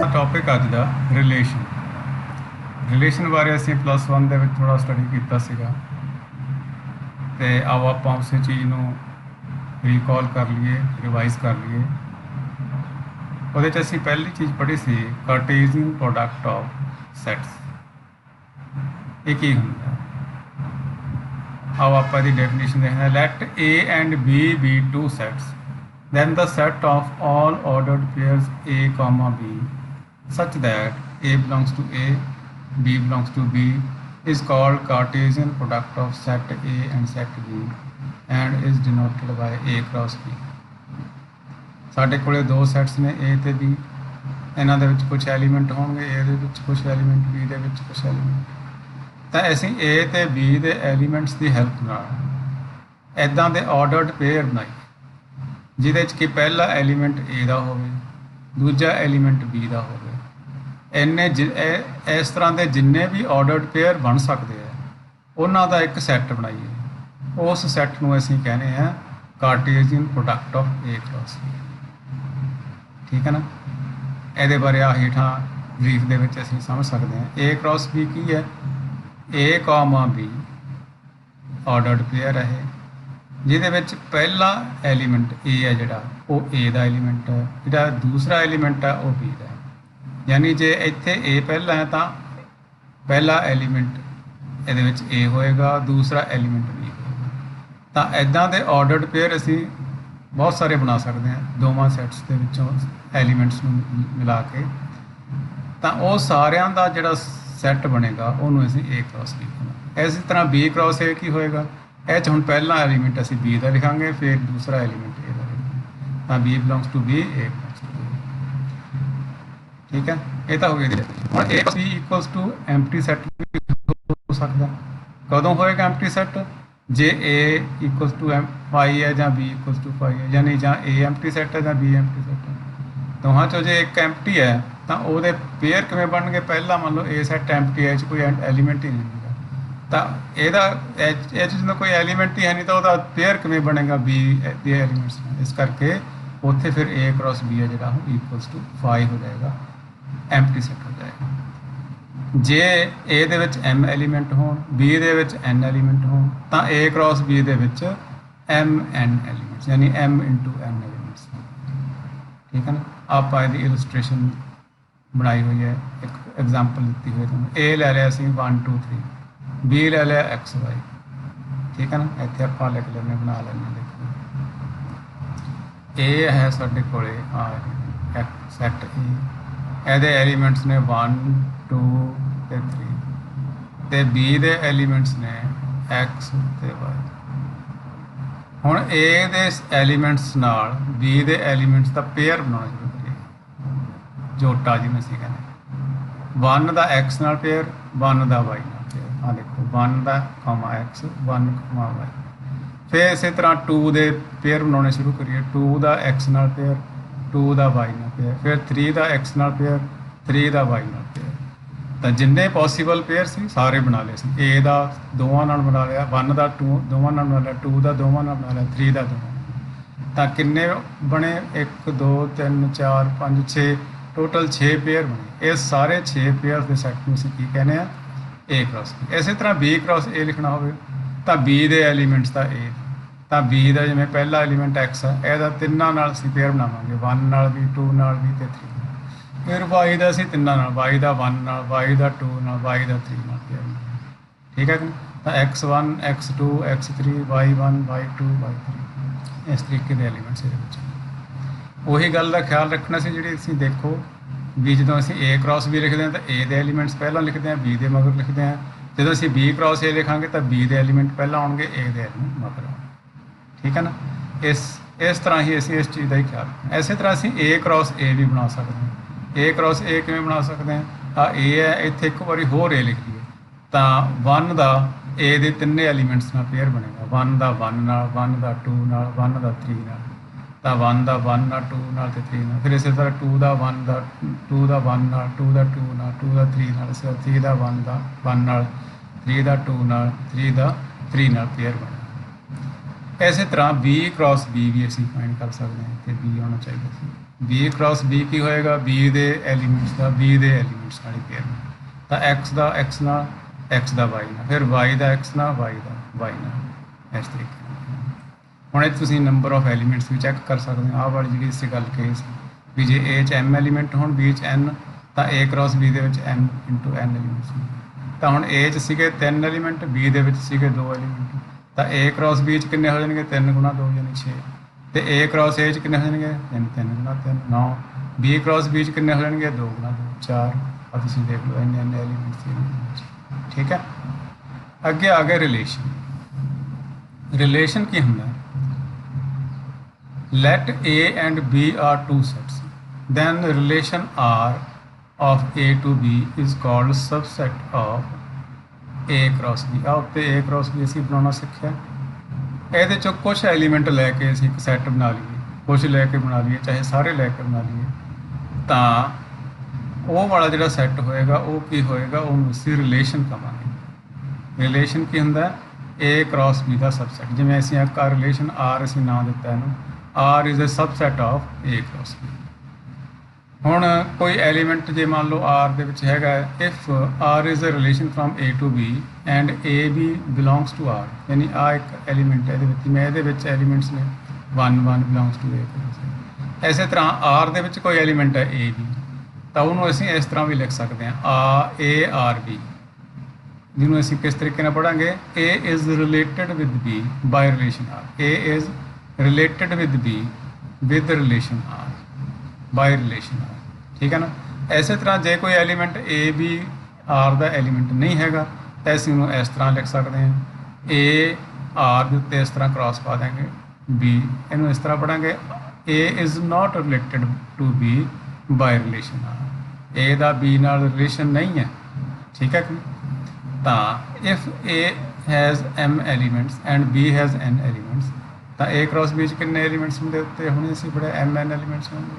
Topic ਅੱਜ ਦਾ relation ਬਾਰੇ ਅਸੀਂ +1 ਦੇ ਵਿੱਚ ਥੋੜ੍ਹਾ ਸਟੱਡੀ ਕੀਤਾ ਸੀਗਾ ਅਤੇ ਆਓ ਆਪਾਂ ਉਸੇ ਚੀਜ਼ ਨੂੰ ਰੀਕਾਲ ਕਰ ਲਈਏ, ਰਿਵਾਈਜ਼ ਕਰ ਲਈਏ। ਉਹਦੇ 'ਚ ਅਸੀਂ ਪਹਿਲੀ ਚੀਜ਼ ਪੜ੍ਹੀ ਸੀ ਕਾਰਟੇਜ਼ੀਅਨ ਪ੍ਰੋਡਕਟ ਆਫ ਸੈਟਸ। ਇਹ ਕੀ ਹੁੰਦਾ? ਆਓ ਆਪਾਂ ਇਹਦੀ ਡੈਫੀਨੇਸ਼ਨ ਦੇਖਦੇ ਹਾਂ। Let A and B be two sets, then the set of all ordered pairs A, B such that A belongs to A, B belongs to B is called Cartesian product of set A and set B and is denoted by A cross B। ਸਾਡੇ ਕੋਲੇ ਦੋ sets ਨੇ A ਤੇ B, ਇਹਨਾਂ ਦੇ ਵਿੱਚ ਕੁਝ element ਹੋਣਗੇ, A ਦੇ ਵਿੱਚ ਕੁਝ ਐਲੀਮੈਂਟ, B ਦੇ ਵਿੱਚ ਕੁਝ ਐਲੀਮੈਂਟ। ਤਾਂ ਅਸੀਂ A ਤੇ B ਦੇ ਐਲੀਮੈਂਟਸ ਦੀ ਹੈਲਪ ਨਾਲ ਇੱਦਾਂ ਦੇ ਆਰਡਰਡ ਪੇਅਰ ਬਣਾਈ ਜਿਹਦੇ 'ਚ ਕਿ ਪਹਿਲਾ ਐਲੀਮੈਂਟ A ਦਾ ਹੋਵੇ, ਦੂਜਾ ਐਲੀਮੈਂਟ B ਦਾ ਹੋਵੇ। ਇਸ ਤਰ੍ਹਾਂ ਦੇ ਜਿੰਨੇ ਵੀ ਆਰਡਰਡ ਪੇਅਰ ਬਣ ਸਕਦੇ ਆ ਉਹਨਾਂ ਦਾ ਇੱਕ ਸੈੱਟ ਬਣਾਈਏ। ਉਸ ਸੈੱਟ ਨੂੰ ਅਸੀਂ ਕਹਿੰਦੇ ਹਾਂ Cartesian product of A cross B। ਠੀਕ ਹੈ ਨਾ? ਇਹਦੇ ਬਾਰੇ ਆ ਹੇਠਾਂ ਬਰੀਫ ਦੇ ਵਿੱਚ ਅਸੀਂ ਸਮਝ ਸਕਦੇ ਹਾਂ। A cross B ਕੀ ਹੈ? A, B ਆਰਡਰਡ ਪੇਅਰ ਹੈ ਜਿਹਦੇ ਵਿੱਚ ਪਹਿਲਾ ਐਲੀਮੈਂਟ A ਹੈ ਜਿਹੜਾ ਉਹ A ਦਾ ਐਲੀਮੈਂਟ ਹੈ, ਜਿਹੜਾ ਦੂਸਰਾ ਐਲੀਮੈਂਟ ਹੈ ਉਹ B ਦਾ ਹੈ। ਯਾਨੀ ਜੇ ਇੱਥੇ A ਪਹਿਲਾ ਹੈ ਤਾਂ ਪਹਿਲਾ ਐਲੀਮੈਂਟ ਇਹਦੇ ਵਿੱਚ A ਹੋਏਗਾ, ਦੂਸਰਾ ਐਲੀਮੈਂਟ B ਹੋਏਗਾ। ਤਾਂ ਇੱਦਾਂ ਦੇ ਆਰਡਰਡ ਪੇਅਰ ਅਸੀਂ ਬਹੁਤ ਸਾਰੇ ਬਣਾ ਸਕਦੇ ਹਾਂ ਦੋਵਾਂ ਸੈਟਸ ਦੇ ਵਿੱਚੋਂ ਐਲੀਮੈਂਟਸ ਨੂੰ ਮਿਲਾ ਕੇ। ਤਾਂ ਉਹ ਸਾਰਿਆਂ ਦਾ ਜਿਹੜਾ ਸੈੱਟ ਬਣੇਗਾ ਉਹਨੂੰ ਅਸੀਂ A cross B ਕਹਾਂਗੇ। ਇਸੇ ਤਰ੍ਹਾਂ B cross A ਕੀ ਹੋਏਗਾ? ਇਹ 'ਚ ਹੁਣ ਪਹਿਲਾ ਐਲੀਮੈਂਟ ਅਸੀਂ B ਦਾ ਲਿਖਾਂਗੇ, ਫਿਰ ਦੂਸਰਾ ਐਲੀਮੈਂਟ A ਦਾ ਲਿਖਾਂਗੇ। ਤਾਂ B belongs to B, A belongs to B। ਠੀਕ ਹੈ? ਇਹ ਤਾਂ ਹੋ ਗਿਆ ਜੀ। ਹੁਣ A cross B equals to empty set ਹੋ ਸਕਦਾ। ਕਦੋਂ ਹੋਏਗਾ ਐਮਪਟੀ ਸੈੱਟ? ਜੇ A equals to phi ਹੈ ਜਾਂ B equals to phi ਹੈ, ਯਾਨੀ ਜਾਂ A ਐਮਪਟੀ ਸੈੱਟ ਹੈ ਜਾਂ B ਐਮਪਟੀ ਸੈੱਟ ਹੈ। ਦੋਹਾਂ 'ਚੋਂ ਜੇ ਇੱਕ ਐਮਪਟੀ ਹੈ ਤਾਂ ਉਹਦੇ ਪੇਅਰ ਕਿਵੇਂ ਬਣਨਗੇ? ਪਹਿਲਾਂ ਮੰਨ ਲਓ A ਸੈੱਟ ਐਮਪਟੀ ਹੈ, 'ਚ ਕੋਈ ਐਲੀਮੈਂਟ ਹੀ ਨਹੀਂ ਹੁੰਦਾ ਤਾਂ ਇਹਦਾ ਇਹ 'ਚ ਜਦੋਂ ਕੋਈ ਐਲੀਮੈਂਟ ਹੀ ਹੈ ਨਹੀਂ ਤਾਂ ਉਹਦਾ ਪੇਅਰ ਕਿਵੇਂ ਬਣੇਗਾ B ਦੇ ਐਲੀਮੈਂਟਸ ਨਾਲ? ਇਸ ਕਰਕੇ ਉੱਥੇ ਫਿਰ A cross B ਹੈ ਜਿਹੜਾ ਉਹ ਇਕੁਅਲਸ ਟੂ phi ਹੋ ਜਾਏਗਾ, ਐਮਪਟੀ ਸੈੱਟ ਹੋ ਜਾਏਗਾ। ਜੇ A ਦੇ ਵਿੱਚ M ਐਲੀਮੈਂਟ ਹੋਣ, B ਦੇ ਵਿੱਚ N ਐਲੀਮੈਂਟ ਹੋਣ ਤਾਂ A cross B ਦੇ ਵਿੱਚ MN ਐਲੀਮੈਂਟਸ ਯਾਨੀ M into N ਐਲੀਮੈਂਟਸ। ਠੀਕ ਹੈ ਨਾ? ਆਪਾਂ ਇਹਦੀ ਇਲਸਟ੍ਰੇਸ਼ਨ ਬਣਾਈ ਹੋਈ ਹੈ, ਇੱਕ ਐਗਜ਼ਾਮਪਲ ਦਿੱਤੀ ਹੋਈ ਤੁਹਾਨੂੰ। A ਲੈ ਲਿਆ ਅਸੀਂ 1 2 3, B ਲੈ ਲਿਆ XY। ਠੀਕ ਹੈ ਨਾ? ਇੱਥੇ ਆਪਾਂ ਲਿਖ ਲੈਂਦੇ, ਬਣਾ ਲੈਂਦੇ। ਦੇਖੋ A ਹੈ ਸਾਡੇ ਕੋਲੇ ਸੈੱਟ A, ਇਹਦੇ ਐਲੀਮੈਂਟਸ ਨੇ 1 2 ਤੇ 3 ਤੇ B ਦੇ ਐਲੀਮੈਂਟਸ ਨੇ X ਤੇ Y। ਹੁਣ A ਦੇ ਐਲੀਮੈਂਟਸ ਨਾਲ B ਦੇ ਐਲੀਮੈਂਟਸ ਦਾ ਪੇਅਰ ਬਣਾਉਣਾ ਸ਼ੁਰੂ ਕਰੀਏ, ਜੋਟਾ ਜਿਹਨੂੰ ਅਸੀਂ ਕਹਿੰਦੇ। 1 ਦਾ X ਨਾਲ ਪੇਅਰ, 1 ਦਾ Y ਨਾਲ ਪੇਅਰ। ਆਹ ਦੇਖੋ 1 ਦਾ X, 1 Y। ਫਿਰ ਇਸੇ ਤਰ੍ਹਾਂ 2 ਦੇ ਪੇਅਰ ਬਣਾਉਣੇ ਸ਼ੁਰੂ ਕਰੀਏ। 2 ਦਾ X ਨਾਲ ਪੇਅਰ, 2 ਦਾ Y ਨਾਲ ਪੇਅਰ। ਫਿਰ 3 ਦਾ X ਨਾਲ ਪੇਅਰ, 3 ਦਾ Y ਨਾਲ ਪੇਅਰ। ਤਾਂ ਜਿੰਨੇ ਪੋਸੀਬਲ ਪੇਅਰ ਸੀ ਸਾਰੇ ਬਣਾ ਲਏ ਸੀ। A ਦਾ ਦੋਵਾਂ ਨਾਲ ਬਣਾ ਲਿਆ, 1 ਦਾ 2 ਦੋਵਾਂ ਨਾਲ ਬਣਾ ਲਿਆ, 2 ਦਾ ਦੋਵਾਂ ਨਾਲ ਬਣਾ ਲਿਆ, 3 ਦਾ ਦੋਵਾਂ ਨਾਲ। ਤਾਂ ਕਿੰਨੇ ਬਣੇ? 1 2 3 4 5 6, ਟੋਟਲ 6 ਪੇਅਰ ਬਣੇ। ਇਹ ਸਾਰੇ 6 ਪੇਅਰ ਦੇ ਸੈੱਟ ਨੂੰ ਅਸੀਂ ਕੀ ਕਹਿੰਦੇ ਆ? A cross B। ਇਸੇ ਤਰ੍ਹਾਂ B cross A ਲਿਖਣਾ ਹੋਵੇ ਤਾਂ B ਦੇ ਐਲੀਮੈਂਟਸ ਦਾ A, ਤਾਂ B ਦਾ ਜਿਵੇਂ ਪਹਿਲਾ ਐਲੀਮੈਂਟ X ਹੈ, ਇਹਦਾ ਤਿੰਨਾਂ ਨਾਲ ਅਸੀਂ ਪੇਅਰ ਬਣਾਵਾਂਗੇ, 1 ਨਾਲ ਵੀ, 2 ਨਾਲ ਵੀ ਤੇ 3 ਨਾਲ। ਫਿਰ Y ਦਾ ਅਸੀਂ ਤਿੰਨਾਂ ਨਾਲ, Y ਦਾ 1 ਨਾਲ, Y ਦਾ 2 ਨਾਲ, Y ਦਾ 3 ਨਾਲ ਪੇਅਰ ਬਣਾਵਾਂਗੇ। ਠੀਕ ਹੈ ਕਿ? ਤਾਂ X1 X2 X3 Y1 Y2 Y3 ਇਸ ਤਰੀਕੇ ਦੇ ਐਲੀਮੈਂਟਸ ਇਹਦੇ ਵਿੱਚ। ਉਹੀ ਗੱਲ ਦਾ ਖਿਆਲ ਰੱਖਣਾ ਸੀ ਜਿਹੜੀ ਅਸੀਂ ਦੇਖੋ ਵੀ ਜਦੋਂ ਅਸੀਂ A cross B ਲਿਖਦੇ ਹਾਂ ਤਾਂ A ਦੇ ਐਲੀਮੈਂਟਸ ਪਹਿਲਾਂ ਲਿਖਦੇ ਹਾਂ, B ਦੇ ਮਗਰ ਲਿਖਦੇ ਹਾਂ। ਜਦੋਂ ਅਸੀਂ B cross A ਲਿਖਾਂਗੇ ਤਾਂ B ਦੇ ਐਲੀਮੈਂਟ ਪਹਿਲਾਂ ਆਉਣਗੇ, A ਦੇ ਐਲੀਮੈਂਟ ਮਗਰ ਆਉਣਗੇ। ਠੀਕ ਹੈ ਨਾ? ਇਸ ਤਰ੍ਹਾਂ ਹੀ ਅਸੀਂ ਇਸ ਚੀਜ਼ ਦਾ ਹੀ ਖਿਆਲ ਰੱਖਣਾ। ਇਸੇ ਤਰ੍ਹਾਂ ਅਸੀਂ A cross A ਵੀ ਬਣਾ ਸਕਦੇ ਹਾਂ। A cross A ਕਿਵੇਂ ਬਣਾ ਸਕਦੇ ਹਾਂ? ਆ A ਹੈ, ਇੱਥੇ ਇੱਕ ਵਾਰੀ ਹੋਰ A ਲਿਖ ਲਈਏ ਤਾਂ 1 ਦਾ A ਦੇ ਤਿੰਨੇ ਐਲੀਮੈਂਟਸ ਨਾਲ ਪੇਅਰ ਬਣੇਗਾ। 1 ਦਾ 1 ਨਾਲ, 1 ਦਾ 2 ਨਾਲ, 1 ਦਾ 3 ਨਾਲ। ਤਾਂ 1 ਦਾ 1 ਨਾਲ, 2 ਨਾਲ ਤੇ 3 ਨਾਲ। ਫਿਰ ਇਸੇ ਤਰ੍ਹਾਂ 2 ਦਾ 1 ਦਾ 2 ਦਾ 1 ਨਾਲ, 2 ਦਾ 2 ਨਾਲ, 2 ਦਾ 3 ਨਾਲ, ਇਸੇ ਤਰ੍ਹਾਂ 3 ਦਾ 1 ਨਾਲ, 3 ਦਾ 2 ਨਾਲ, 3 ਦਾ 3 ਨਾਲ ਪੇਅਰ ਬਣੇਗਾ। ਇਸੇ ਤਰ੍ਹਾਂ B cross B ਵੀ ਅਸੀਂ ਫਾਈਂਡ ਕਰ ਸਕਦੇ ਹਾਂ। ਇੱਥੇ B ਆਉਣਾ ਚਾਹੀਦਾ ਸੀ। बी क्रॉस बी की होएगा बी दे एलीमेंट्स का बी दे एलीमेंट्स वाली पेयर में, तो एक्स का एक्स ना एक्स का वाई ना, फिर वाई का एक्स ना वाई का वाई ना, इस तरीके ਹੁਣ ਇਹ ਤੁਸੀਂ ਨੰਬਰ ਆਫ ਐਲੀਮੈਂਟਸ ਵੀ ਚੈੱਕ ਕਰ ਸਕਦੇ ਹੋ। ਆਹ ਵਾਲੀ ਜਿਹੜੀ ਅਸੀਂ ਗੱਲ ਕਹੀ ਸੀ ਵੀ ਜੇ ਏ 'ਚ ਐਮ ਐਲੀਮੈਂਟ ਹੋਣ ਬੀ 'ਚ ਐਨ, ਤਾਂ ਏ ਕ੍ਰਾਸ ਬੀ ਦੇ ਵਿੱਚ ਐਮ ਇੰਟੂ ਐਨ ਐਲੀਮੈਂਟਸ ਨੇ। ਤਾਂ ਹੁਣ ਏ 'ਚ ਸੀਗੇ 3 ਐਲੀਮੈਂਟ, ਬੀ ਦੇ ਵਿੱਚ ਸੀਗੇ 2 ਐਲੀਮੈਂਟ, ਤਾਂ ਏ ਕ੍ਰਾਸ ਬੀ 'ਚ ਕਿੰਨੇ ਹੋ ਜਾਣਗੇ 3 ਗੁਣਾ 2 ਯਾਨੀ 6, ਤੇ ਏ ਕ੍ਰਾਸ ਏ 'ਚ ਕਿੰਨੇ ਹੋ ਜਾਣਗੇ 3 ਗੁਣਾ 3 9, ਬੀ ਕ੍ਰਾਸ ਬੀ 'ਚ ਕਿੰਨੇ ਹੋ ਜਾਣਗੇ 2 ਗੁਣਾ 2 4। ਆ ਤੁਸੀਂ ਦੇਖ ਲਓ ਇੰਨੇ ਇੰਨੇ ਐਲੀਮੈਂਟਸ। ਠੀਕ ਹੈ, ਅੱਗੇ ਆ ਗਿਆ ਰਿਲੇਸ਼ਨ। ਰਿਲੇਸ਼ਨ ਕੀ ਹੁੰਦਾ? Let A and B are two sets, then the relation R of A to B is called subset of A cross B। ਆ ਉੱਤੇ A cross B ਅਸੀਂ ਬਣਾਉਣਾ ਸਿੱਖਿਆ। ਇਹਦੇ ਚੋਂ ਕੁਛ ਐਲੀਮੈਂਟ ਲੈ ਕੇ ਅਸੀਂ ਇੱਕ ਸੈੱਟ ਬਣਾ ਲਈਏ, ਕੁਛ ਲੈ ਕੇ ਬਣਾ ਲਈਏ, ਚਾਹੇ ਸਾਰੇ ਲੈ ਕੇ ਬਣਾ ਲਈਏ, ਤਾਂ ਉਹ ਵਾਲਾ ਜਿਹੜਾ ਸੈੱਟ ਹੋਏਗਾ ਉਹ ਕੀ ਹੋਏਗਾ, ਉਹਨੂੰ ਅਸੀਂ ਰਿਲੇਸ਼ਨ ਕਹਾਂਗੇ। ਰਿਲੇਸ਼ਨ ਕੀ ਹੁੰਦਾ? A cross B the subset. ਜਿਵੇਂ ਅਸੀਂ ਇੱਕ ਰਿਲੇਸ਼ਨ R ਅਸੀਂ ਨਾਂ ਦਿੱਤਾ ਇਹਨੂੰ, R is a subset of A cross B। ਹੁਣ ਕੋਈ ਐਲੀਮੈਂਟ ਜੇ ਮੰਨ ਲਓ R ਦੇ ਵਿੱਚ ਹੈਗਾ, if R is a relation from A to B and AB belongs to R, ਯਾਨੀ ਆ ਇੱਕ ਐਲੀਮੈਂਟ ਹੈ, ਇਹਦੇ ਵਿੱਚ ਮੈਂ ਇਹਦੇ ਵਿੱਚ ਐਲੀਮੈਂਟਸ ਨੇ 1 1 belongs to A cross B। ਇਸੇ ਤਰ੍ਹਾਂ R ਦੇ ਵਿੱਚ ਕੋਈ ਐਲੀਮੈਂਟ ਹੈ AB, ਤਾਂ ਉਹਨੂੰ ਅਸੀਂ ਇਸ ਤਰ੍ਹਾਂ ਵੀ ਲਿਖ ਸਕਦੇ ਹਾਂ ARB, ਜਿਹਨੂੰ ਅਸੀਂ ਕਿਸ ਤਰੀਕੇ ਨਾਲ ਪੜ੍ਹਾਂਗੇ? A is related with B by relation R। A is related with B with relation R by relation R। ठीक है ना। ਇਸੇ ਤਰ੍ਹਾਂ ਜੇ ਕੋਈ element A B R the element ਨਹੀਂ ਹੈਗਾ ਤਾਂ ਅਸੀਂ ਉਹਨੂੰ ਇਸ ਤਰ੍ਹਾਂ ਲਿਖ ਸਕਦੇ ਹਾਂ, A R ਦੇ ਉੱਤੇ ਇਸ ਤਰ੍ਹਾਂ ਕ੍ਰਾਸ ਪਾ ਦਾਂਗੇ, B ਇਹਨੂੰ ਇਸ ਤਰ੍ਹਾਂ ਪੜਾਂਗੇ, A is not related to B by relation R। A the B ਨਾਲ ਰਿਲੇਸ਼ਨ ਨਹੀਂ ਹੈ। ਠੀਕ ਹੈ ਕਿ ਤਾਂ if A has M elements and B has N elements, ਤਾਂ A ਕ੍ਰਾਸ B 'ਚ ਕਿੰਨੇ ਐਲੀਮੈਂਟਸ ਹੁੰਦੇ ਉੱਤੇ? ਹੁਣ ਅਸੀਂ ਪੜ੍ਹਿਆ M N ਐਲੀਮੈਂਟਸ ਹੋਣਗੇ।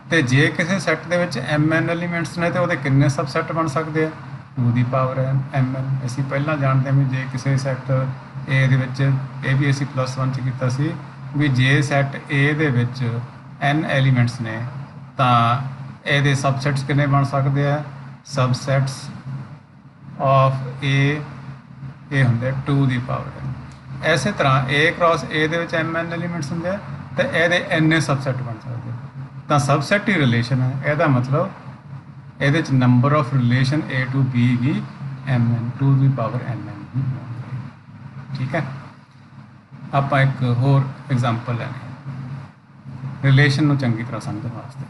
ਤੇ ਜੇ ਕਿਸੇ ਸੈੱਟ ਦੇ ਵਿੱਚ M N ਐਲੀਮੈਂਟਸ ਨੇ ਤੇ ਉਹਦੇ ਕਿੰਨੇ ਸਬਸੈੱਟ ਬਣ ਸਕਦੇ ਆ? 2 ਦੀ ਪਾਵਰ M N। ਅਸੀਂ ਪਹਿਲਾਂ ਜਾਣਦੇ ਹਾਂ ਵੀ ਜੇ ਕਿਸੇ ਸੈੱਟ A ਦੇ ਵਿੱਚ, ਇਹ ਵੀ ਅਸੀਂ +1 'ਚ ਕੀਤਾ ਸੀ ਵੀ ਜੇ ਸੈੱਟ A ਦੇ ਵਿੱਚ N ਐਲੀਮੈਂਟਸ ਨੇ ਤਾਂ ਇਹਦੇ ਸਬਸੈੱਟਸ ਕਿੰਨੇ ਬਣ ਸਕਦੇ ਆ? ਸਬਸੈੱਟਸ ਆਫ A ਹੁੰਦੇ 2 ਦੀ ਪਾਵਰ N। ਇਸੇ ਤਰ੍ਹਾਂ A ਕ੍ਰਾਸ A ਦੇ ਵਿੱਚ M N ਐਲੀਮੈਂਟਸ ਹੁੰਦੇ ਆ ਤੇ ਇਹਦੇ ਇੰਨੇ ਸਬਸੈੱਟ ਬਣ ਸਕਦੇ, ਤਾਂ ਸਬਸੈੱਟ ਹੀ ਰਿਲੇਸ਼ਨ ਹੈ। ਇਹਦਾ ਮਤਲਬ ਇਹਦੇ 'ਚ number of relation A to B ਵੀ M N 2 ਦੀ ਪਾਵਰ N N ਹੀ ਹੋਣਗੇ। ਠੀਕ ਹੈ, ਆਪਾਂ ਇੱਕ ਹੋਰ ਐਗਜ਼ਾਮਪਲ ਲੈਂਦੇ ਰਿਲੇਸ਼ਨ ਨੂੰ ਚੰਗੀ ਤਰ੍ਹਾਂ ਸਮਝਣ ਵਾਸਤੇ।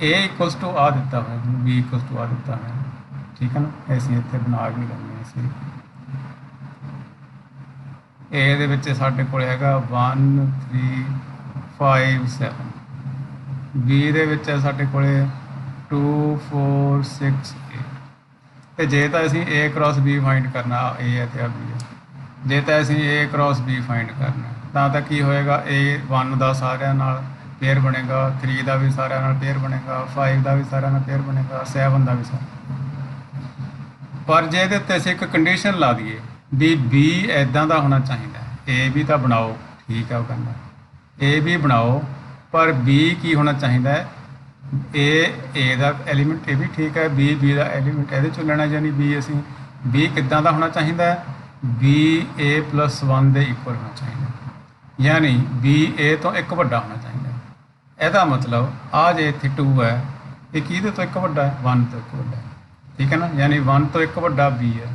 A ਇਕੁਅਲਸ ਟੂ ਆ ਦਿੱਤਾ ਹੋਇਆ, B ਇਕੁਅਲਸ ਟੂ ਆ ਦਿੱਤਾ ਹੋਇਆ। ਠੀਕ ਹੈ ਨਾ, ਅਸੀਂ ਇੱਥੇ ਬਣਾ ਕੇ ਲੈਂਦੇ ਹਾਂ। ਅਸੀਂ A ਦੇ ਵਿੱਚ ਸਾਡੇ ਕੋਲ ਹੈਗਾ 1 3 5 7, B ਦੇ ਵਿੱਚ ਹੈ ਸਾਡੇ ਕੋਲ 2 4 6 8। ਤੇ ਜੇ ਤਾਂ ਅਸੀਂ A ਕ੍ਰਾਸ B ਫਾਈਂਡ ਕਰਨਾ, A ਹੈ ਤੇ ਆ B ਹੈ, ਜੇ ਤਾਂ ਅਸੀਂ A ਕ੍ਰਾਸ B ਫਾਈਂਡ ਕਰਨਾ ਤਾਂ ਕੀ ਹੋਏਗਾ? A 1 ਦਾ ਸਾਰਿਆਂ ਨਾਲ ਪੇਅਰ ਬਣੇਗਾ, 3 ਦਾ ਵੀ ਸਾਰਿਆਂ ਨਾਲ ਪੇਅਰ ਬਣੇਗਾ, 5 ਦਾ ਵੀ ਸਾਰਿਆਂ ਨਾਲ ਪੇਅਰ ਬਣੇਗਾ, 7 ਦਾ ਵੀ ਸਾਰਿਆਂ। ਪਰ ਜੇ ਇਹਦੇ ਉੱਤੇ ਅਸੀਂ ਇੱਕ ਕੰਡੀਸ਼ਨ ਲਾ ਦਈਏ ਵੀ B ਇੱਦਾਂ ਦਾ ਹੋਣਾ ਚਾਹੀਦਾ, A ਵੀ ਤਾਂ ਬਣਾਓ, ਠੀਕ ਹੈ, ਉਹ ਕਹਿੰਦਾ A ਵੀ ਬਣਾਓ, ਪਰ B ਕੀ ਹੋਣਾ ਚਾਹੀਦਾ ਹੈ? A ਦਾ ਐਲੀਮੈਂਟ, ਇਹ ਵੀ ਠੀਕ ਹੈ, B ਦਾ ਐਲੀਮੈਂਟ ਇਹਦੇ 'ਚੋਂ ਲੈਣਾ, ਯਾਨੀ B ਅਸੀਂ B ਕਿੱਦਾਂ ਦਾ ਹੋਣਾ ਚਾਹੀਦਾ ਹੈ? B A+1 ਦੇ ਇਕੁਅਲ ਹੋਣਾ ਚਾਹੀਦਾ, ਯਾਨੀ B A ਤੋਂ ਇੱਕ ਵੱਡਾ ਹੋਣਾ ਚਾਹੀਦਾ। ਇਹਦਾ ਮਤਲਬ ਆ ਜੇ ਇੱਥੇ 2 ਹੈ, ਇਹ ਕਿਹਦੇ ਤੋਂ ਇੱਕ ਵੱਡਾ ਹੈ? 1 ਤੋਂ ਇੱਕ ਵੱਡਾ ਹੈ। ਠੀਕ ਹੈ ਨਾ, ਯਾਨੀ 1 ਤੋਂ ਇੱਕ ਵੱਡਾ B ਹੈ,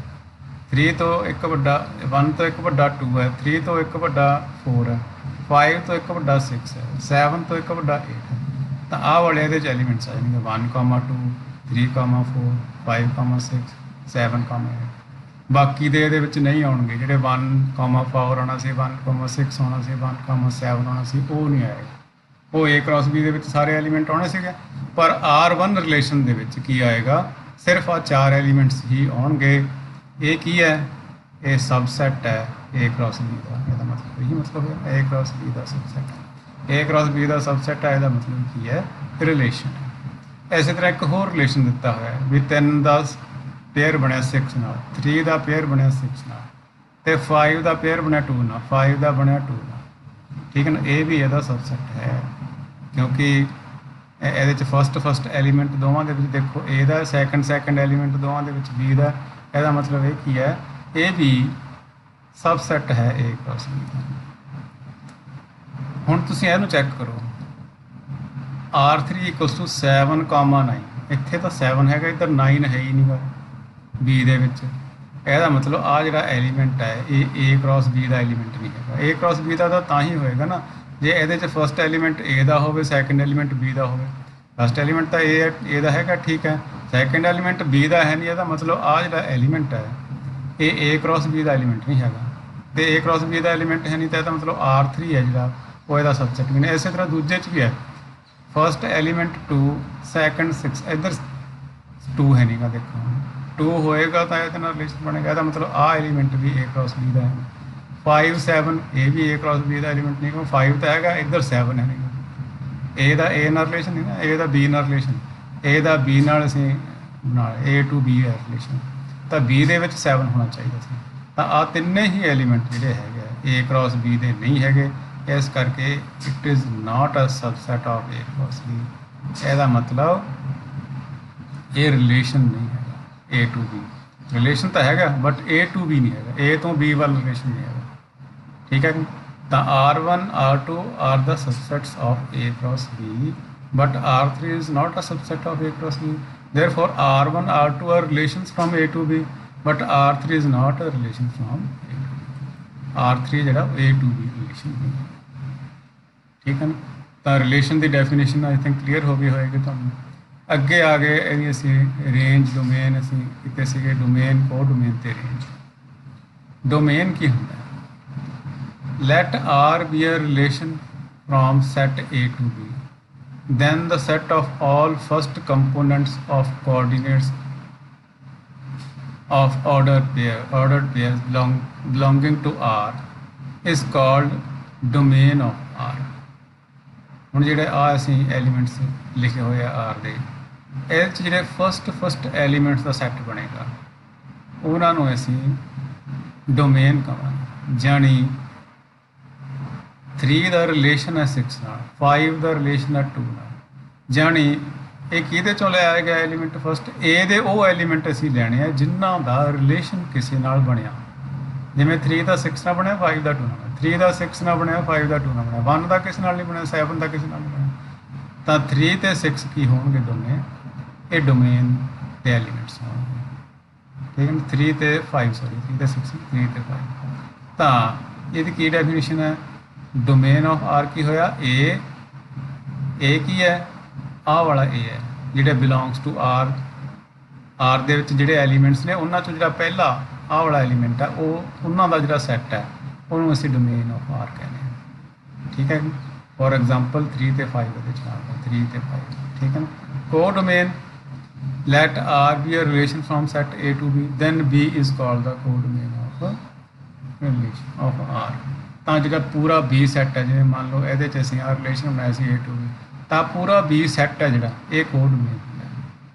3 ਤੋਂ ਇੱਕ ਵੱਡਾ 1 ਤੋਂ ਇੱਕ ਵੱਡਾ 2 ਹੈ, 3 ਤੋਂ ਇੱਕ ਵੱਡਾ 4 ਹੈ, 5 ਤੋਂ ਇੱਕ ਵੱਡਾ 6 ਹੈ, 7 ਤੋਂ ਇੱਕ ਵੱਡਾ 8 ਹੈ। ਤਾਂ ਆਹ ਵਾਲੇ ਇਹਦੇ 'ਚ ਐਲੀਮੈਂਟਸ ਆ ਜਾਣਗੇ 1 2 3 4 5 6 7 8। ਬਾਕੀ ਦੇ ਇਹਦੇ ਵਿੱਚ ਨਹੀਂ ਆਉਣਗੇ, ਜਿਹੜੇ 1 4 ਆਉਣਾ ਸੀ, 1 6 ਆਉਣਾ ਸੀ, 1 7 ਆਉਣਾ ਸੀ, ਉਹ ਨਹੀਂ ਆਏਗਾ। ਉਹ A ਕ੍ਰਾਸ B ਦੇ ਵਿੱਚ ਸਾਰੇ ਐਲੀਮੈਂਟ ਆਉਣੇ ਸੀਗੇ, ਪਰ R1 ਰਿਲੇਸ਼ਨ ਦੇ ਵਿੱਚ ਕੀ ਆਏਗਾ? ਸਿਰਫ ਆ 4 ਐਲੀਮੈਂਟਸ ਹੀ ਆਉਣਗੇ। ਇਹ ਕੀ ਹੈ? ਇਹ ਸਬਸੈਟ ਹੈ A ਕ੍ਰਾਸ B ਦਾ। ਇਹਦਾ ਮਤਲਬ ਇਹੀ ਮਤਲਬ ਹੈ A cross B the subset. A cross B the subset ਹੈ, ਇਹਦਾ ਮਤਲਬ ਕੀ ਹੈ? ਰਿਲੇਸ਼ਨ ਹੈ। ਇਸੇ ਤਰ੍ਹਾਂ ਇੱਕ ਹੋਰ ਰਿਲੇਸ਼ਨ ਦਿੱਤਾ ਹੋਇਆ ਹੈ ਵੀ 3 ਦਾ ਪੇਅਰ ਬਣਿਆ 6 ਨਾਲ, 3 ਦਾ ਪੇਅਰ ਬਣਿਆ 6 ਨਾਲ, ਤੇ 5 ਦਾ ਪੇਅਰ ਬਣਿਆ 2 ਨਾਲ, 5 ਦਾ ਬਣਿਆ 2 ਨਾਲ। ਠੀਕ ਹੈ ਨਾ, ਇਹ ਵੀ ਇਹਦਾ ਸਬਸੈਟ ਹੈ। क्योंकि ਇਹਦੇ 'ਚ ਫਸਟ ਐਲੀਮੈਂਟ ਦੋਵਾਂ ਦੇ ਵਿੱਚ ਦੇਖੋ A ਦਾ, ਸੈਕੰਡ ਐਲੀਮੈਂਟ ਦੋਵਾਂ ਦੇ ਵਿੱਚ B ਦਾ। ਇਹਦਾ ਮਤਲਬ ਇਹ ਕੀ ਹੈ, ਇਹ ਵੀ ਸਬਸੈਟ ਹੈ A ਕ੍ਰਾਸ B ਦਾ। ਹੁਣ ਤੁਸੀਂ ਇਹਨੂੰ ਚੈੱਕ ਕਰੋ, R3 = 7, 9। ਇੱਥੇ ਤਾਂ 7 ਹੈਗਾ, ਇੱਧਰ 9 ਹੈ ਹੀ ਨਹੀਂਗਾ B ਦੇ ਵਿੱਚ। ਇਹਦਾ ਮਤਲਬ ਆ ਜਿਹੜਾ ਐਲੀਮੈਂਟ ਹੈ ਇਹ A ਕ੍ਰਾਸ B ਦਾ ਐਲੀਮੈਂਟ ਨਹੀਂ ਹੈਗਾ। A ਕ੍ਰਾਸ B ਦਾ ਤਾਂ ਹੀ ਹੋਏਗਾ ਨਾ ਜੇ ਇਹਦੇ 'ਚ ਫਸਟ ਐਲੀਮੈਂਟ A ਦਾ ਹੋਵੇ, ਸੈਕੰਡ ਐਲੀਮੈਂਟ B ਦਾ ਹੋਵੇ। ਫਸਟ ਐਲੀਮੈਂਟ ਤਾਂ A ਦਾ ਹੈਗਾ, ਠੀਕ ਹੈ, ਸੈਕੰਡ ਐਲੀਮੈਂਟ B ਦਾ ਹੈ ਨਹੀਂ। ਇਹਦਾ ਮਤਲਬ ਆ ਜਿਹੜਾ ਐਲੀਮੈਂਟ ਹੈ ਇਹ A ਕ੍ਰਾਸ B ਦਾ ਐਲੀਮੈਂਟ ਨਹੀਂ ਹੈਗਾ, ਤੇ A ਕ੍ਰਾਸ B ਦਾ ਐਲੀਮੈਂਟ ਹੈ ਨਹੀਂ, ਤਾਂ ਇਹਦਾ ਮਤਲਬ R3 ਹੈ ਜਿਹੜਾ ਉਹ ਇਹਦਾ ਸਬਸੈਟ ਵੀ ਨਹੀਂ। ਇਸੇ ਤਰ੍ਹਾਂ ਦੂਜੇ 'ਚ ਵੀ ਹੈ, ਫਸਟ ਐਲੀਮੈਂਟ 2, ਸੈਕੰਡ 6, ਇੱਧਰ 2 ਹੈ ਨਹੀਂਗਾ। ਦੇਖੋ 2 ਹੋਏਗਾ ਤਾਂ ਇਹਦੇ ਨਾਲ ਰਿਲੇਸ਼ਨ ਬਣੇਗਾ। ਇਹਦਾ ਮਤਲਬ ਆ ਐਲੀਮੈਂਟ ਵੀ A ਕ੍ਰਾਸ B ਦਾ ਹੈ। 5, 7 ਇਹ ਵੀ A ਕ੍ਰਾਸ B ਦਾ ਐਲੀਮੈਂਟ ਨਹੀਂ, ਕਿਉਂਕਿ 5 ਤਾਂ ਹੈਗਾ, ਇੱਧਰ 7 ਹੈ ਨਹੀਂ। A ਦਾ A ਨਾਲ ਰਿਲੇਸ਼ਨ ਨਹੀਂ ਨਾ, A ਦਾ B ਨਾਲ ਰਿਲੇਸ਼ਨ, A ਦਾ B ਨਾਲ ਅਸੀਂ ਬਣਾ A to B ਹੈ ਰਿਲੇਸ਼ਨ, ਤਾਂ B ਦੇ ਵਿੱਚ 7 ਹੋਣਾ ਚਾਹੀਦਾ ਸੀ। ਤਾਂ ਆ ਤਿੰਨੇ ਹੀ ਐਲੀਮੈਂਟ ਜਿਹੜੇ ਹੈਗੇ A ਕ੍ਰਾਸ B ਦੇ ਨਹੀਂ ਹੈਗੇ, ਇਸ ਕਰਕੇ it is not a subset of A cross B। ਇਹਦਾ ਮਤਲਬ ਇਹ ਰਿਲੇਸ਼ਨ ਨਹੀਂ ਹੈਗਾ A to B। ਰਿਲੇਸ਼ਨ ਤਾਂ ਹੈਗਾ ਬਟ A to B ਨਹੀਂ ਹੈਗਾ, A ਤੋਂ B ਵੱਲ ਰਿਲੇਸ਼ਨ ਨਹੀਂ ਹੈਗਾ, ਠੀਕ ਹੈ। ਤਾਂ R1, R2 are the subsets of A cross B, but R3 is not a subset of A cross B. Therefore, R1, R2 are relations from A to B, but R3 is not a relation from A to B. R3 ਜਿਹੜਾ A to B relation ਨਹੀਂ ਹੈ, ਠੀਕ ਹੈ ਨਾ। ਤਾਂ relation the definition I think clear ਹੋ ਗਈ ਹੋਏਗੀ ਤੁਹਾਨੂੰ। ਅੱਗੇ ਆ ਗਏ ਇਹਦੀ ਅਸੀਂ ਰੇਂਜ, ਡੋਮੇਨ ਅਸੀਂ ਕਿਤੇ ਸੀਗੇ, ਡੋਮੇਨ, ਕੋ ਡੋਮੇਨ ਤੇ ਰੇਂਜ। ਡੋਮੇਨ ਕੀ ਹੁੰਦਾ ਹੈ? Let R be a relation from set A to B, then the set of all first components of coordinates of ordered pairs belonging to R is called domain of R. ਹੁਣ ਜਿਹੜੇ ਆ ਅਸੀਂ elements ਲਿਖੇ ਹੋਏ ਆ R ਦੇ, ਇਹਦੇ 'ਚ ਜਿਹੜੇ ਫਸਟ ਐਲੀਮੈਂਟਸ ਦਾ ਸੈੱਟ ਬਣੇਗਾ ਉਹਨਾਂ ਨੂੰ ਅਸੀਂ ਡੋਮੇਨ ਕਹਾਂਗੇ। ਜਾਣੀ 3 ਦਾ ਰਿਲੇਸ਼ਨ ਹੈ 6 ਨਾਲ, 5 ਦਾ ਰਿਲੇਸ਼ਨ ਹੈ 2 ਨਾਲ। ਜਾਣੀ ਇਹ ਕਿਹਦੇ ਚੋਂ ਲਿਆਇਆ ਗਿਆ ਐਲੀਮੈਂਟ? ਫਸਟ A ਦੇ ਉਹ ਐਲੀਮੈਂਟ ਅਸੀਂ ਲੈਣੇ ਆ ਜਿਨ੍ਹਾਂ ਦਾ ਰਿਲੇਸ਼ਨ ਕਿਸੇ ਨਾਲ ਬਣਿਆ। ਜਿਵੇਂ 3 ਦਾ 6 ਨਾਲ ਬਣਿਆ, 5 ਦਾ 2 ਨਾਲ ਬਣਿਆ, 3 ਦਾ 6 ਨਾਲ ਬਣਿਆ, 5 ਦਾ 2 ਨਾਲ ਬਣਿਆ, 1 ਦਾ ਕਿਸੇ ਨਾਲ ਨਹੀਂ ਬਣਿਆ, 7 ਦਾ ਕਿਸੇ ਨਾਲ ਨਹੀਂ ਬਣਿਆ। ਤਾਂ 3 ਤੇ 6 ਕੀ ਹੋਣਗੇ? ਦੋਨੇ ਇਹ ਡੋਮੇਨ ਦੇ ਐਲੀਮੈਂਟਸ ਹੋਣਗੇ, ਠੀਕ ਹੈ। 3 ਤੇ 5 3 ਤੇ 6, 3 ਤੇ 5। ਤਾਂ ਇਹਦੀ ਕੀ ਡੈਫੀਨੇਸ਼ਨ ਹੈ? ਡੋਮੇਨ ਆਫ ਆਰ ਕੀ ਹੋਇਆ? A ਕੀ ਹੈ? ਆਹ ਵਾਲਾ A ਹੈ ਜਿਹੜੇ ਬਿਲੋਂਗਸ ਟੂ R ਦੇ ਵਿੱਚ ਜਿਹੜੇ ਐਲੀਮੈਂਟਸ ਨੇ ਉਹਨਾਂ 'ਚੋਂ ਜਿਹੜਾ ਪਹਿਲਾ ਆਹ ਵਾਲਾ ਐਲੀਮੈਂਟ ਹੈ ਉਹ ਉਹਨਾਂ ਦਾ ਜਿਹੜਾ ਸੈੱਟ ਹੈ ਉਹਨੂੰ ਅਸੀਂ ਡੋਮੇਨ ਆਫ R ਕਹਿੰਦੇ ਹਾਂ, ਠੀਕ ਹੈ। ਫੋਰ ਐਗਜ਼ਾਮਪਲ 3 ਤੇ 5 ਉਹਦੇ 'ਚ ਆ ਗਿਆ, 3 ਤੇ 5, ਠੀਕ ਹੈ ਨਾ। ਕੋ domain, let R be a relation from set A to B, then B is called the codomain of relation of R। ਤਾਂ ਜਿਹੜਾ ਪੂਰਾ B ਸੈੱਟ ਹੈ, ਜਿਵੇਂ ਮੰਨ ਲਓ ਇਹਦੇ 'ਚ ਅਸੀਂ ਆਹ ਰਿਲੇਸ਼ਨ ਬਣਾਇਆ ਸੀ A to B, ਤਾਂ ਪੂਰਾ B ਸੈੱਟ ਹੈ ਜਿਹੜਾ ਇਹ ਕੋਡੋਮੇਨ ਹੈ,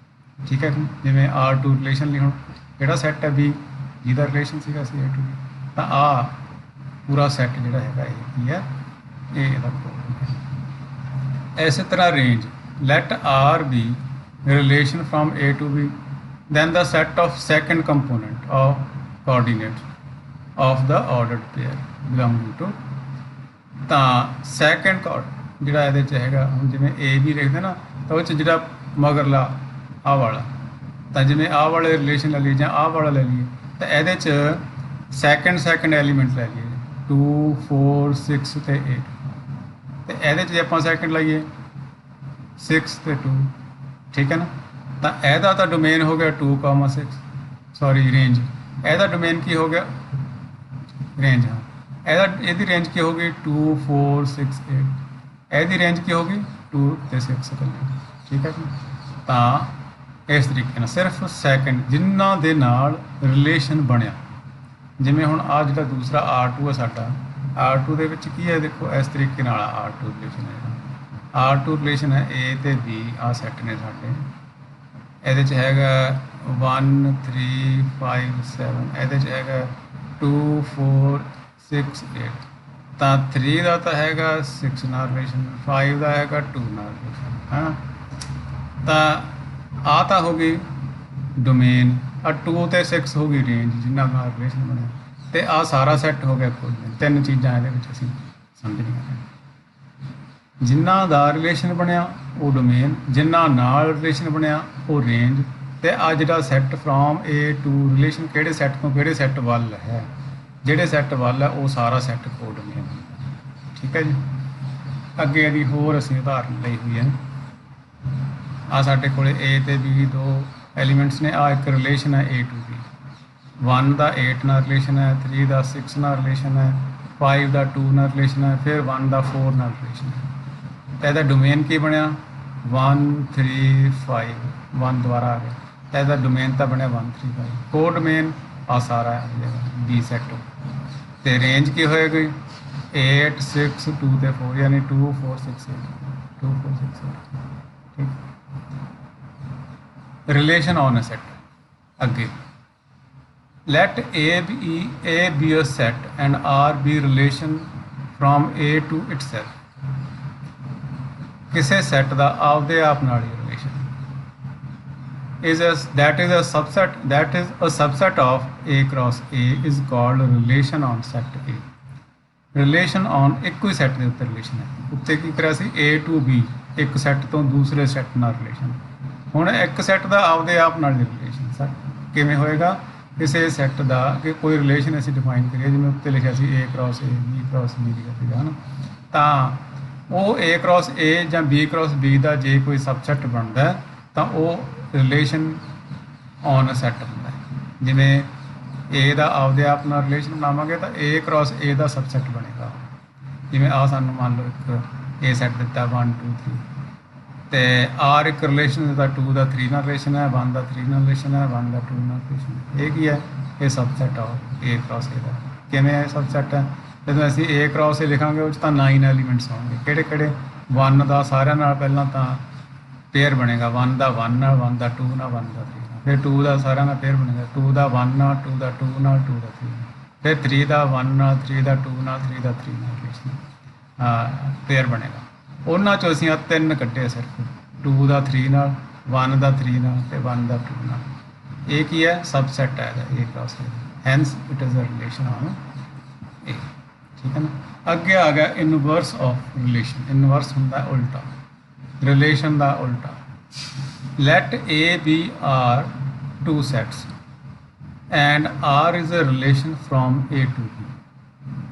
ਠੀਕ ਹੈ। ਜਿਵੇਂ R2 ਰਿਲੇਸ਼ਨ ਲਈ ਹੁਣ ਕਿਹੜਾ ਸੈੱਟ ਹੈ? B, ਜਿਹਦਾ ਰਿਲੇਸ਼ਨ ਸੀਗਾ ਸੀ A to B, ਤਾਂ ਆਹ ਪੂਰਾ ਸੈੱਟ ਜਿਹੜਾ ਹੈਗਾ ਇਹ ਕੀ ਹੈ? ਇਹ ਇਹਦਾ ਕੋਡੋਮੇਨ। ਇਸੇ ਤਰ੍ਹਾਂ range, let R be relation from A to B, then the set of second component of coordinates of the ordered pair belonging to। ਤਾਂ ਸੈਕੰਡ ਕੋਡ ਜਿਹੜਾ ਇਹਦੇ 'ਚ ਹੈਗਾ, ਹੁਣ ਜਿਵੇਂ A B ਲਿਖਦੇ ਨਾ ਤਾਂ ਉਹ 'ਚ ਜਿਹੜਾ ਮਗਰਲਾ ਆਹ ਵਾਲਾ, ਤਾਂ ਜਿਵੇਂ ਆਹ ਵਾਲੇ ਰਿਲੇਸ਼ਨ ਲੈ ਲਈਏ ਜਾਂ ਆਹ ਵਾਲਾ ਲੈ ਲਈਏ, ਤਾਂ ਇਹਦੇ 'ਚ ਸੈਕੰਡ ਐਲੀਮੈਂਟ ਲੈ ਲਈਏ 2, 4, 6 ਤੇ 8, ਤੇ ਇਹਦੇ 'ਚ ਜੇ ਆਪਾਂ ਸੈਕੰਡ ਲਾਈਏ 6 ਤੇ 2, ਠੀਕ ਹੈ ਨਾ। ਤਾਂ ਇਹਦਾ ਤਾਂ ਡੋਮੇਨ ਹੋ ਗਿਆ 2, 6 ਰੇਂਜ। ਇਹਦਾ ਡੋਮੇਨ ਕੀ ਹੋ ਗਿਆ? ਰੇਂਜ। ਹਾਂ, ਇਹਦੀ ਰੇਂਜ ਕੀ ਹੋ ਗਈ? 2, 4, 6, 8। ਇਹਦੀ ਰੇਂਜ ਕੀ ਹੋ ਗਈ? 2 ਤੇ 6 ਇਕੱਲੇ, ਠੀਕ ਹੈ ਜੀ। ਤਾਂ ਇਸ ਤਰੀਕੇ ਨਾਲ ਸਿਰਫ ਸੈਕੰਡ ਜਿਨ੍ਹਾਂ ਦੇ ਨਾਲ ਰਿਲੇਸ਼ਨ ਬਣਿਆ, ਜਿਵੇਂ ਹੁਣ ਆਹ ਜਿਹੜਾ ਦੂਸਰਾ R2 ਹੈ ਸਾਡਾ, R2 ਦੇ ਵਿੱਚ ਕੀ ਹੈ? ਦੇਖੋ ਇਸ ਤਰੀਕੇ ਨਾਲ R2 ਰਿਲੇਸ਼ਨ ਹੈ, R2 ਰਿਲੇਸ਼ਨ ਹੈ A ਤੇ B, ਆਹ ਸੈੱਟ ਨੇ ਸਾਡੇ। ਇਹਦੇ 'ਚ ਹੈਗਾ 1, 3, 5, 7, ਇਹਦੇ 'ਚ ਹੈਗਾ 2, 4, 6, 8। ਤਾਂ 3 ਦਾ ਤਾਂ ਹੈਗਾ 6 ਨਾਲ ਰਿਲੇਸ਼ਨ, 5 ਦਾ ਹੈਗਾ 2 ਨਾਲ ਰਿਲੇਸ਼ਨ, ਹੈ ਨਾ। ਤਾਂ ਆ ਤਾਂ ਹੋ ਗਈ ਡੋਮੇਨ, ਆ 2 ਤੇ 6 ਹੋ ਗਈ ਰੇਂਜ ਜਿੰਨਾ ਨਾਲ ਰਿਲੇਸ਼ਨ ਬਣਿਆ, ਤੇ ਆ ਸਾਰਾ ਸੈੱਟ ਹੋ ਗਿਆ ਕੋਡ। ਤਿੰਨ ਚੀਜ਼ਾਂ ਇਹਦੇ ਵਿੱਚ ਅਸੀਂ ਸਮਝਣੀਆਂ ਨੇ। ਜਿੰਨਾ ਦਾ ਰਿਲੇਸ਼ਨ ਬਣਿਆ ਉਹ ਡੋਮੇਨ, ਜਿੰਨਾ ਨਾਲ ਰਿਲੇਸ਼ਨ ਬਣਿਆ ਉਹ ਰੇਂਜ, ਤੇ ਆ ਜਿਹੜਾ set from A to relation ਕਿਹੜੇ ਸੈੱਟ ਤੋਂ ਕਿਹੜੇ ਸੈੱਟ ਵੱਲ ਹੈ, ਜਿਹੜੇ ਸੈੱਟ ਵੱਲ ਹੈ ਉਹ ਸਾਰਾ ਸੈੱਟ ਕੋਡ ਡੋਮੇਨ। ਠੀਕ ਹੈ ਜੀ। ਅੱਗੇ ਇਹਦੀ ਹੋਰ ਅਸੀਂ ਉਦਾਹਰਨ ਲਈ ਹੋਈ ਹੈ। ਆ ਸਾਡੇ ਕੋਲ A ਤੇ B ਦੋ ਐਲੀਮੈਂਟਸ ਨੇ। ਆ ਇੱਕ ਰਿਲੇਸ਼ਨ ਹੈ A ਟੂ B, 1 ਦਾ 8 ਨਾਲ ਰਿਲੇਸ਼ਨ ਹੈ, 3 ਦਾ 6 ਨਾਲ ਰਿਲੇਸ਼ਨ ਹੈ, 5 ਦਾ 2 ਨਾਲ ਰਿਲੇਸ਼ਨ ਹੈ, ਫਿਰ 1 ਦਾ 4 ਨਾਲ ਰਿਲੇਸ਼ਨ ਹੈ। ਤਾਂ ਇਹਦਾ ਡੋਮੇਨ ਕੀ ਬਣਿਆ 1 3 5, 1 ਦੁਬਾਰਾ ਆ ਗਿਆ, ਤਾਂ ਇਹਦਾ ਡੋਮੇਨ ਤਾਂ ਬਣਿਆ 1 3 5। ਕੋ ਡੋਮੇਨ ਆ ਸਾਰਾ B ਸੈੱਟ। ਤੇ ਰੇਂਜ ਕੀ ਹੋਏਗੀ 8 6 2 ਤੇ 4, ਯਾਨੀ 2 4 6 8, 2 4 6 8। ਠੀਕ। Relation on a set. ਅੱਗੇ let A be a set and R be relation from A to itself। ਕਿਸੇ ਸੈੱਟ ਦਾ ਆਪਦੇ ਆਪ ਨਾਲ ਹੀ relation that is a subset of A cross A is called relation on set A। Relation on ਇੱਕੋ ਹੀ set ਦੇ ਉੱਤੇ relation ਹੈ। ਉੱਤੇ ਕੀ ਕਰਿਆ ਸੀ A to B, ਇੱਕ ਸੈੱਟ ਤੋਂ ਦੂਸਰੇ ਸੈੱਟ ਨਾਲ ਰਿਲੇਸ਼ਨ। ਹੁਣ ਇੱਕ ਸੈੱਟ ਦਾ ਆਪਦੇ ਆਪ ਨਾਲ ਰਿਲੇਸ਼ਨ ਸਰ ਕਿਵੇਂ ਹੋਏਗਾ, ਕਿਸੇ ਸੈੱਟ ਦਾ ਕਿ ਕੋਈ ਰਿਲੇਸ਼ਨ ਅਸੀਂ ਡਿਫਾਈਨ ਕਰੀਏ, ਜਿਵੇਂ ਉੱਤੇ ਲਿਖਿਆ ਸੀ A cross A B cross B ਸੀਗਾ, ਹੈ ਨਾ। ਤਾਂ ਉਹ A cross A ਜਾਂ B cross B ਦਾ ਜੇ ਕੋਈ ਸਬਸੈੱਟ ਬਣਦਾ ਤਾਂ ਉਹ ਰਿਲੇਸ਼ਨ ਔਨ ਅ ਸੈੱਟ ਹੁੰਦਾ ਹੈ। ਜਿਵੇਂ A ਦਾ ਆਪਦੇ ਆਪ ਨਾਲ ਰਿਲੇਸ਼ਨ ਬਣਾਵਾਂਗੇ ਤਾਂ A cross A the subset ਬਣੇਗਾ। ਜਿਵੇਂ ਆ ਸਾਨੂੰ ਮੰਨ ਲਓ ਇੱਕ A ਸੈੱਟ ਦਿੱਤਾ 1 2 3, ਤੇ R ਇੱਕ ਰਿਲੇਸ਼ਨ ਦਿੱਤਾ 2 ਦਾ 3 ਨਾਲ ਰਿਲੇਸ਼ਨ ਹੈ, 1 ਦਾ 3 ਨਾਲ ਰਿਲੇਸ਼ਨ ਹੈ, 1 ਦਾ 2 ਨਾਲ ਰਿਲੇਸ਼ਨ ਹੈ। ਇਹ ਕੀ ਹੈ, ਇਹ ਸਬਸੈੱਟ ਆ A cross A ਦਾ। ਕਿਵੇਂ ਹੈ ਸਬਸੈੱਟ ਹੈ, ਜਦੋਂ ਅਸੀਂ A cross A ਲਿਖਾਂਗੇ ਉਹ 'ਚ ਤਾਂ 9 ਐਲੀਮੈਂਟਸ ਹੋਣਗੇ। ਕਿਹੜੇ ਕਿਹੜੇ 1 ਦਾ ਸਾਰਿਆਂ ਨਾਲ ਪਹਿਲਾਂ ਤਾਂ ਪੇਅਰ ਬਣੇਗਾ, 1 ਦਾ 1 ਨਾਲ, 1 ਦਾ 2 ਨਾਲ, 1 ਦਾ 3 ਨਾਲ, ਫਿਰ 2 ਦਾ ਸਾਰਿਆਂ ਨਾਲ ਪੇਅਰ ਬਣੇਗਾ, 2 ਦਾ 1 ਨਾਲ, 2 ਦਾ 2 ਨਾਲ, 2 ਦਾ 3 ਨਾਲ, ਫਿਰ 3 ਦਾ 1 ਨਾਲ, 3 ਦਾ 2 ਨਾਲ, 3 ਦਾ 3 ਨਾਲ ਰਿਲੇਸ਼ਨ ਪੇਅਰ ਬਣੇਗਾ। ਉਹਨਾਂ 'ਚੋਂ ਅਸੀਂ ਆ 3 ਕੱਢੇ ਸਿਰਫ, 2 ਦਾ 3 ਨਾਲ, 1 ਦਾ 3 ਨਾਲ, ਤੇ 1 ਦਾ 2 ਨਾਲ। ਇਹ ਕੀ ਹੈ, ਸਬਸੈੱਟ ਹੈ ਇਹਦਾ A cross A, hence it is a relation on A। ਠੀਕ ਹੈ ਨਾ। ਅੱਗੇ ਆ ਗਿਆ ਇਨਵਰਸ ਆਫ ਰਿਲੇਸ਼ਨ। ਇਨਵਰਸ ਹੁੰਦਾ ਉਲਟਾ, ਰਿਲੇਸ਼ਨ ਦਾ ਉਲਟਾ। let A be R two sets and R is a relation from A to B।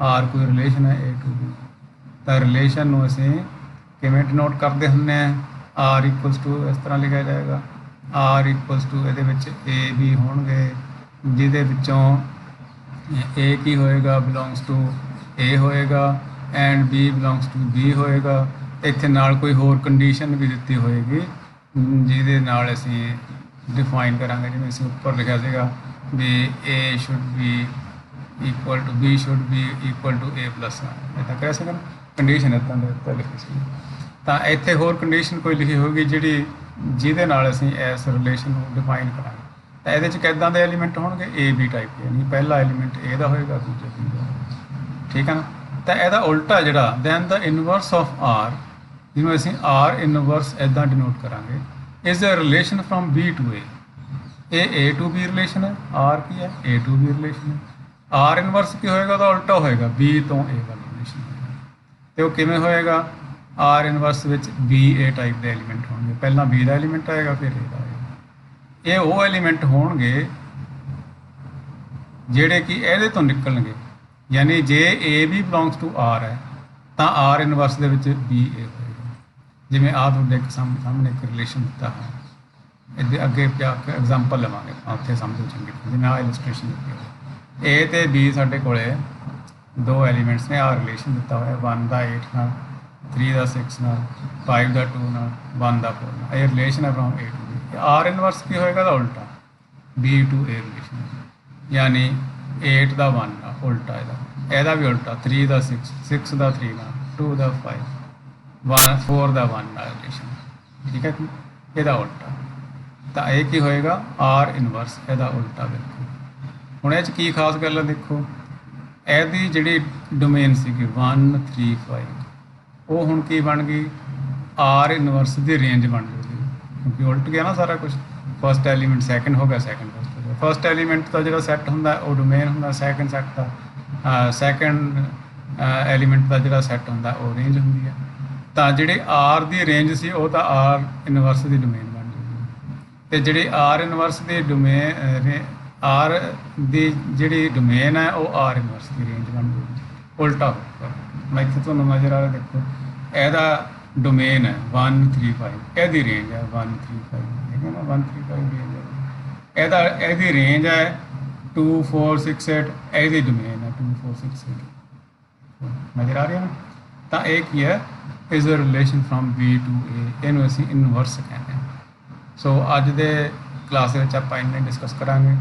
R ਕੋਈ ਰਿਲੇਸ਼ਨ ਹੈ A to B, ਤਾਂ ਰਿਲੇਸ਼ਨ ਨੂੰ ਅਸੀਂ ਕਿਵੇਂ ਡਿਨੋਟ ਕਰਦੇ ਹੁੰਦੇ ਹਾਂ, R ਇਕੁਅਲਸ ਟੂ ਇਸ ਤਰ੍ਹਾਂ ਲਿਖਿਆ ਜਾਏਗਾ, R ਇਕੁਅਲਸ ਟੂ ਇਹਦੇ ਵਿੱਚ A B ਹੋਣਗੇ, ਜਿਹਦੇ ਵਿੱਚੋਂ A ਕੀ ਹੋਏਗਾ ਬਿਲੋਂਗਸ ਟੂ A ਹੋਏਗਾ and B belongs to B ਹੋਏਗਾ। ਇੱਥੇ ਨਾਲ ਕੋਈ ਹੋਰ ਕੰਡੀਸ਼ਨ ਵੀ ਦਿੱਤੀ ਹੋਏਗੀ ਜਿਹਦੇ ਨਾਲ ਅਸੀਂ ਡਿਫਾਈਨ ਕਰਾਂਗੇ, ਜਿਵੇਂ ਅਸੀਂ ਉੱਪਰ ਲਿਖਿਆ ਸੀਗਾ ਵੀ A should be equal to B should be equal to A plus 1, ਇੱਦਾਂ ਕਹਿ ਸਕਣ ਕੰਡੀਸ਼ਨ ਇੱਦਾਂ ਦੇ ਉੱਤੇ ਲਿਖੀ ਸੀ। ਤਾਂ ਇੱਥੇ ਹੋਰ ਕੰਡੀਸ਼ਨ ਕੋਈ ਲਿਖੀ ਹੋਵੇਗੀ ਜਿਹਦੇ ਨਾਲ ਅਸੀਂ ਇਸ ਰਿਲੇਸ਼ਨ ਨੂੰ ਡਿਫਾਈਨ ਕਰਾਂਗੇ। ਤਾਂ ਇਹਦੇ 'ਚ ਕਿੱਦਾਂ ਦੇ ਐਲੀਮੈਂਟ ਹੋਣਗੇ, A B ਟਾਈਪ ਦੇ, ਯਾਨੀ ਪਹਿਲਾ ਐਲੀਮੈਂਟ A ਦਾ ਹੋਏਗਾ, ਦੂਜਾ B ਦਾ। ਠੀਕ ਹੈ ਨਾ। ਤਾਂ ਇਹਦਾ ਉਲਟਾ ਜਿਹੜਾ ਦੈਨ ਦਾ ਇਨਵਰਸ ਆਫ R, ਜਿਹਨੂੰ ਅਸੀਂ R ਇਨਵਰਸ ਇੱਦਾਂ ਡਿਨੋਟ ਕਰਾਂਗੇ, is a relation from B to A। ਇਹ A to B ਰਿਲੇਸ਼ਨ ਹੈ, R ਕੀ ਹੈ A to B ਰਿਲੇਸ਼ਨ ਹੈ। R ਇਨਵਰਸ ਕੀ ਹੋਏਗਾ, ਉਹਦਾ ਉਲਟਾ ਹੋਏਗਾ, B ਤੋਂ A ਵਾਲਾ ਰਿਲੇਸ਼ਨ ਹੋਏਗਾ। ਅਤੇ ਉਹ ਕਿਵੇਂ ਹੋਏਗਾ, R ਇਨਵਰਸ ਵਿੱਚ B A ਟਾਈਪ ਦੇ ਐਲੀਮੈਂਟ ਹੋਣਗੇ, ਪਹਿਲਾਂ B ਦਾ ਐਲੀਮੈਂਟ ਆਏਗਾ ਫਿਰ A ਦਾ ਆਏਗਾ। ਇਹ ਉਹ ਐਲੀਮੈਂਟ ਹੋਣਗੇ ਜਿਹੜੇ ਕਿ ਇਹਦੇ ਤੋਂ ਨਿਕਲਣਗੇ, ਯਾਨੀ ਜੇ A B belongs to R ਹੈ ਤਾਂ R ਇਨਵਰਸ ਦੇ ਵਿੱਚ B A ਹੋਏਗਾ। ਜਿਵੇਂ ਆਹ ਤੁਹਾਡੇ ਇੱਕ ਸਾਹਮਣੇ ਇੱਕ ਰਿਲੇਸ਼ਨ ਦਿੱਤਾ ਹੈ, ਇਹਦੇ ਅੱਗੇ ਐਗਜ਼ਾਮਪਲ ਲਵਾਂਗੇ ਉੱਥੇ ਸਮਝੋ ਚੰਗੀ ਤਰ੍ਹਾਂ। ਜਿਵੇਂ ਆਹ ਇਲਸਟ੍ਰੇਸ਼ਨ ਦਿੱਤੀ ਹੋਈ, A ਤੇ B ਸਾਡੇ ਕੋਲੇ ਦੋ ਐਲੀਮੈਂਟਸ ਨੇ, ਆਹ ਰਿਲੇਸ਼ਨ ਦਿੱਤਾ ਹੋਇਆ 1 ਦਾ 8 ਨਾਲ, 3 ਦਾ 6 ਨਾਲ, 5 ਦਾ 2 ਨਾਲ, 1 ਦਾ 4 ਨਾਲ। ਇਹ ਰਿਲੇਸ਼ਨ ਹੈ from A to B। R inverse ਕੀ ਹੋਏਗਾ, ਦਾ ਉਲਟਾ B to A ਰਿਲੇਸ਼ਨ, ਯਾਨੀ 8 ਦਾ 1 ਨਾਲ ਉਲਟਾ ਇਹਦਾ ਵੀ ਉਲਟਾ 3 ਦਾ 6, 6 ਦਾ 3 ਨਾਲ, 2 ਦਾ 5, 4 ਦਾ 1 ਨਾਲ ਰਿਲੇਸ਼ਨ। ਠੀਕ ਹੈ, ਇਹਦਾ ਉਲਟਾ। ਤਾਂ ਇਹ ਕੀ ਹੋਏਗਾ, R ਇਨਵਰਸ ਇਹਦਾ ਉਲਟਾ। ਦੇਖੋ ਹੁਣ ਇਹ 'ਚ ਕੀ ਖਾਸ ਗੱਲ ਹੈ, ਦੇਖੋ ਇਹਦੀ ਜਿਹੜੀ ਡੋਮੇਨ ਸੀਗੀ 1 3 5 ਉਹ ਹੁਣ ਕੀ ਬਣ ਗਈ ਆਰ ਇਨਵਰਸ ਦੀ ਰੇਂਜ ਬਣ ਗਈ ਸੀ, ਕਿਉਂਕਿ ਉਲਟ ਗਿਆ ਨਾ ਸਾਰਾ ਕੁਝ। ਫਸਟ ਐਲੀਮੈਂਟ ਸੈਕਿੰਡ ਹੋ ਗਿਆ, ਸੈਕਿੰਡ ਫਸਟ ਹੋ ਗਿਆ। ਫਸਟ ਐਲੀਮੈਂਟ ਦਾ ਜਿਹੜਾ ਸੈੱਟ ਹੁੰਦਾ ਉਹ ਡੋਮੇਨ ਹੁੰਦਾ, ਸੈਕਿੰਡ ਸੈੱਟ ਦਾ ਸੈਕਿੰਡ ਐਲੀਮੈਂਟ ਦਾ ਜਿਹੜਾ ਸੈੱਟ ਹੁੰਦਾ ਉਹ ਰੇਂਜ ਹੁੰਦੀ ਹੈ। ਤਾਂ ਜਿਹੜੀ ਆਰ ਦੀ ਰੇਂਜ ਸੀ ਉਹ ਤਾਂ ਆਰ ਇਨਵਰਸ ਦੀ ਡੋਮੇਨ ਬਣ ਜੂਗੀ, ਅਤੇ ਜਿਹੜੀ ਆਰ ਇਨਵਰਸ ਦੀ ਡੋਮੇਨ ਆਰ ਦੀ ਜਿਹੜੀ ਡੋਮੇਨ ਹੈ ਉਹ ਆਰ ਇਨਵਰਸ ਦੀ ਰੇਂਜ ਬਣ ਜੂਗੀ। ਉਲਟਾ ਹੋਊਗਾ। ਮੈਂ ਇੱਥੇ ਤੁਹਾਨੂੰ ਨਜ਼ਰ ਆ ਰਿਹਾ, ਦੇਖੋ ਇਹਦਾ ਡੋਮੇਨ ਹੈ 1 3 5, ਇਹਦੀ ਰੇਂਜ ਹੈ 1 3 5, ਠੀਕ ਹੈ ਨਾ, 1 3 5 ਰੇਂਜ ਹੈ। ਇਹਦੀ ਰੇਂਜ ਹੈ 2 4 6 8, ਇਹਦੀ ਡੋਮੇਨ ਹੈ 2 4 6 8, ਨਜ਼ਰ ਆ ਰਿਹਾ ਨਾ। ਤਾਂ ਇਹ ਕੀ ਹੈ, is a relation from B to A, ਇਹਨੂੰ ਅਸੀਂ ਇਨਵਰਸ ਕਹਿੰਦੇ ਹਾਂ। ਸੋ ਅੱਜ ਦੇ ਕਲਾਸ ਦੇ ਵਿੱਚ ਆਪਾਂ ਇੰਨੇ ਡਿਸਕਸ ਕਰਾਂਗੇ,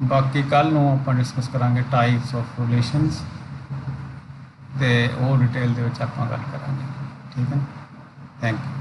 ਬਾਕੀ ਕੱਲ੍ਹ ਨੂੰ ਆਪਾਂ ਡਿਸਕਸ ਕਰਾਂਗੇ ਟਾਈਪਸ ਆਫ ਰਿਲੇਸ਼ਨਸ, ਅਤੇ ਉਹ ਡਿਟੇਲ ਦੇ ਵਿੱਚ ਆਪਾਂ ਗੱਲ ਕਰਾਂਗੇ, ਠੀਕ ਹੈ। Thank you.